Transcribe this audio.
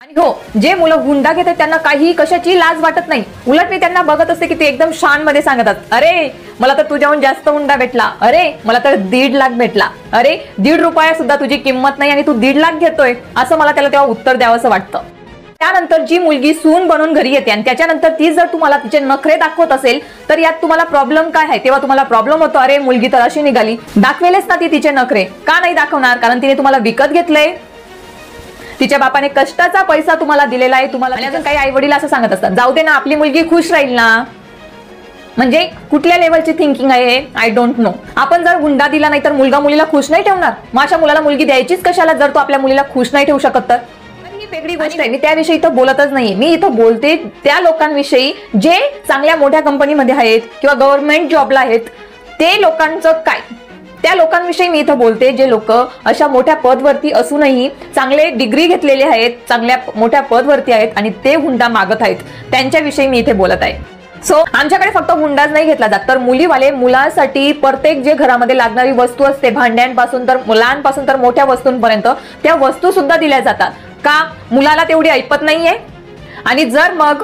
आणि हो, जे मुलं हुंडा घेतात त्यांना काही कशाची लाज वाटत नाही. उलट मी त्यांना बघत असते की ते एकदम शान मध्ये सांगतात, अरे मला तर तुझ्याहून जास्त हुंडा भेटला, अरे मला तर 1.5 लाख भेटला, अरे 1.5 रुपया सुद्धा तुझी किंमत नाही आणि तू 1.5 लाख घेतोय. असं मला त्याला तेव्हा उत्तर द्यावंसं वाटतं. त्यानंतर जी मुलगी सून बनून घरी येते आणि त्याच्यानंतर ती जर तुम्हाला तिचे नखरे दाखवत असेल तर यात तुम्हाला प्रॉब्लेम काय आहे? तेव्हा तुम्हाला प्रॉब्लेम होतो, अरे मुलगी तर अशी निघाली, दाखवेलच ना ती तिचे नखरे. का नाही दाखवणार? कारण तिने तुम्हाला विकत घेतलंय, तिच्या बापाने कष्टाचा पैसा तुम्हाला दिलेला आहे. तुम्हाला अजून काही आई वडील असं सांगत असतात, जाऊ दे ना आपली मुलगी खुश राहील ना. म्हणजे कुठल्या लेवलची थिंकिंग आहे आय डोंट नो. आपण जर हुंडा दिला नाही तर मुलगा मुलीला खुश नाही ठेवणार. मग अशा मुलाला मुलगी द्यायचीच कशाला जर तो आपल्या मुलीला खुश नाही ठेवू शकत तर? ही वेगळी गोष्ट आहे. मी त्याविषयी इथं बोलतच नाहीये. मी इथं बोलते त्या लोकांविषयी जे चांगल्या मोठ्या कंपनीमध्ये आहेत किंवा गव्हर्नमेंट जॉबला आहेत. ते लोकांचं काय, त्या लोकांविषयी मी इथं बोलते जे लोक अशा मोठ्या पदवरती असूनही चांगले डिग्री घेतलेले आहेत, चांगल्या मोठ्या पदवरती आहेत आणि ते हुंडा मागत आहेत, त्यांच्याविषयी मी इथे बोलत आहे. सो आमच्याकडे फक्त हुंडाच नाही घेतला जात, तर मुलीवाले मुलासाठी प्रत्येक जे घरामध्ये लागणारी वस्तू असते, भांड्यांपासून तर मुलांपासून तर मोठ्या वस्तूंपर्यंत त्या वस्तू सुद्धा दिल्या जातात. का? मुलाला तेवढी ऐपत नाहीये. आणि जर मग